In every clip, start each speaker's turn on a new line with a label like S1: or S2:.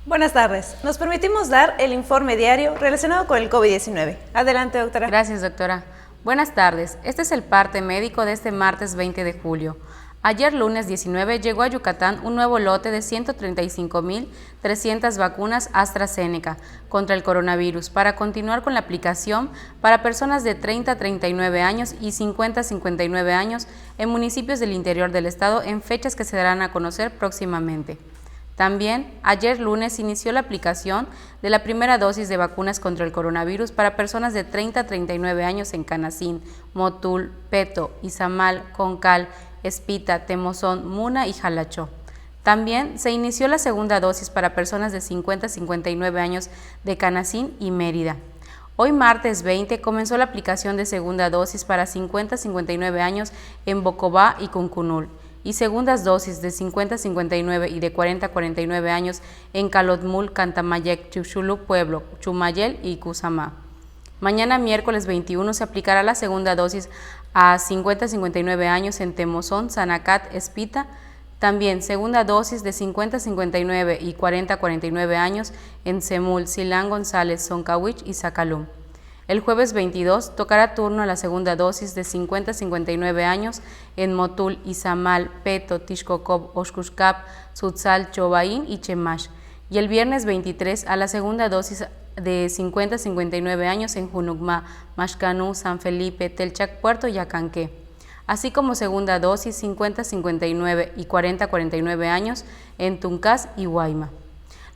S1: Buenas tardes. Nos permitimos dar el informe diario relacionado con el COVID-19. Adelante, doctora.
S2: Gracias, doctora. Buenas tardes. Este es el parte médico de este martes 20 de julio. Ayer lunes 19 llegó a Yucatán un nuevo lote de 135.300 vacunas AstraZeneca contra el coronavirus para continuar con la aplicación para personas de 30 a 39 años y 50 a 59 años en municipios del interior del estado en fechas que se darán a conocer próximamente. También, ayer lunes inició la aplicación de la primera dosis de vacunas contra el coronavirus para personas de 30 a 39 años en Canacín, Motul, Peto, Izamal, Concal, Espita, Temozón, Muna y Jalachó. También se inició la segunda dosis para personas de 50 a 59 años de Canacín y Mérida. Hoy martes 20 comenzó la aplicación de segunda dosis para 50 a 59 años en Bocobá y Cuncunul, y segundas dosis de 50 a 59 y de 40 a 49 años en Calotmul, Cantamayec, Chuxulub, Pueblo, Chumayel y Cusamá. Mañana miércoles 21 se aplicará la segunda dosis a 50 a 59 años en Temozón, Sanacat, Espita. También segunda dosis de 50 a 59 y 40 a 49 años en Semul, Silán, González, Soncahuich y Zacalum. El jueves 22 tocará turno a la segunda dosis de 50 a 59 años en Motul, Izamal, Peto, Tixcocob, Oxcuxcap, Tzutzal, Chobaín y Chemash. Y el viernes 23 a la segunda dosis de 50 a 59 años en Junucmá, Maxcanú, San Felipe, Telchac, Puerto y Acanqué. Así como segunda dosis 50 a 59 y 40 a 49 años en Tuncás y Guayma.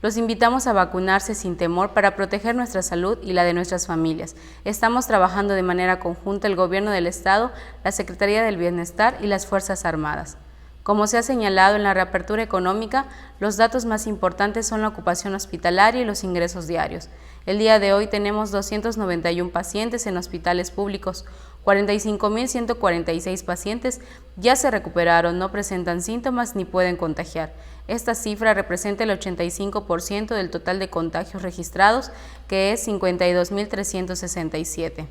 S2: Los invitamos a vacunarse sin temor para proteger nuestra salud y la de nuestras familias. Estamos trabajando de manera conjunta el Gobierno del Estado, la Secretaría del Bienestar y las Fuerzas Armadas. Como se ha señalado en la reapertura económica, los datos más importantes son la ocupación hospitalaria y los ingresos diarios. El día de hoy tenemos 291 pacientes en hospitales públicos, 45.146 pacientes ya se recuperaron, no presentan síntomas ni pueden contagiar. Esta cifra representa el 85% del total de contagios registrados, que es 52.367.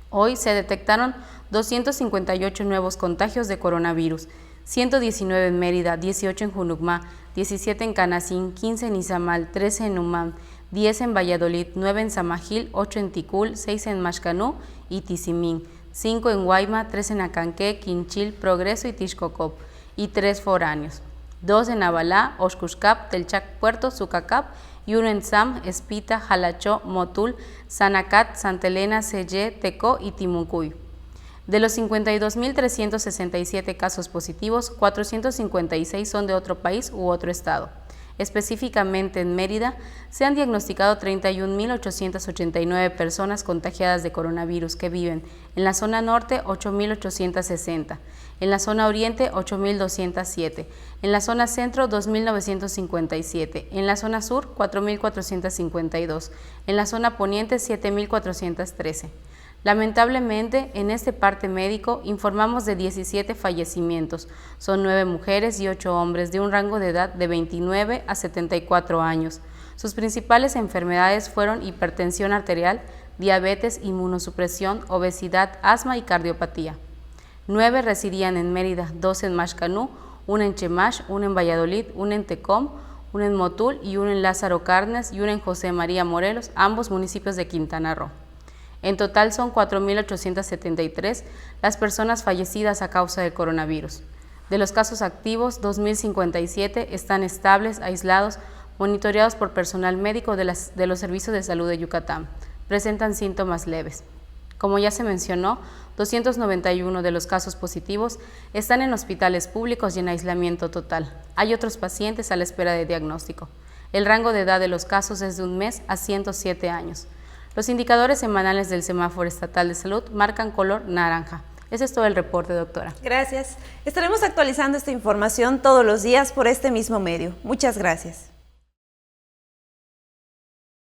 S2: Hoy se detectaron 258 nuevos contagios de coronavirus, 119 en Mérida, 18 en Junucmá, 17 en Canacín, 15 en Izamal, 13 en Umam, 10 en Valladolid, 9 en Samajil, 8 en Ticul, 6 en Maxcanú y Tizimín, 5 en Guayma, 3 en Acanqué, Quinchil, Progreso y Tixcocop, y 3 foráneos, 2 en Abalá, Oxcuxcap, Telchac, Puerto, Sucacap, y 1 en Sam, Espita, Jalachó, Motul, Sanacat, Santa Elena, Sellé, Tecó y Timucuy. De los 52.367 casos positivos, 456 son de otro país u otro estado. Específicamente en Mérida, se han diagnosticado 31.889 personas contagiadas de coronavirus que viven en la zona norte 8.860, en la zona oriente 8.207, en la zona centro 2.957, en la zona sur 4.452, en la zona poniente 7.413. Lamentablemente, en este parte médico informamos de 17 fallecimientos. Son 9 mujeres y 8 hombres de un rango de edad de 29 a 74 años. Sus principales enfermedades fueron hipertensión arterial, diabetes, inmunosupresión, obesidad, asma y cardiopatía. 9 residían en Mérida, 2 en Maxcanú, 1 en Chemash, 1 en Valladolid, 1 en Tecom, 1 en Motul y 1 en Lázaro Cárdenas y 1 en José María Morelos, ambos municipios de Quintana Roo. En total son 4.873 las personas fallecidas a causa del coronavirus. De los casos activos, 2.057 están estables, aislados, monitoreados por personal médico de los servicios de salud de Yucatán. Presentan síntomas leves. Como ya se mencionó, 291 de los casos positivos están en hospitales públicos y en aislamiento total. Hay otros pacientes a la espera de diagnóstico. El rango de edad de los casos es de 1 mes a 107 años. Los indicadores semanales del Semáforo Estatal de Salud marcan color naranja. Ese es todo el reporte, doctora.
S1: Gracias. Estaremos actualizando esta información todos los días por este mismo medio. Muchas gracias.